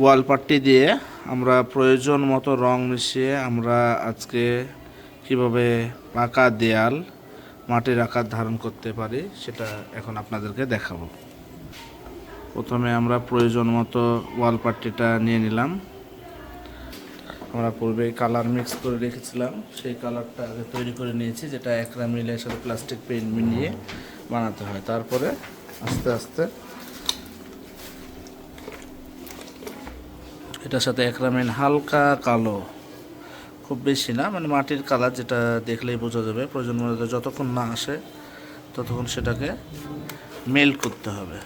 ওয়াল পাট্টি দিয়ে আমরা প্রয়োজন মতো রং মিশিয়ে আমরা আজকে কিভাবে পাকা দেয়াল মাটির আকার ধারণ করতে পারি সেটা এখন আপনাদেরকে দেখাবো। প্রথমে আমরা প্রয়োজন মতো ওয়াল পাট্টিটা নিয়ে নিলাম। আমরা পূর্বে কালার মিক্স করে রেখেছিলাম, সেই কালারটা আগে তৈরি করে নিয়েছি, যেটা একরা মিলের সাথে প্লাস্টিক পেইন্ট মিলিয়ে বানাতে হয়। তারপরে আস্তে আস্তে এটার সাথে একরা মিল হালকা কালো, খুব বেশি না, মানে মাটির কালার, যেটা দেখলেই বোঝা যাবে। প্রয়োজন মতো যতক্ষণ না আসে ততক্ষণ সেটাকে মেল্ট করতে হবে।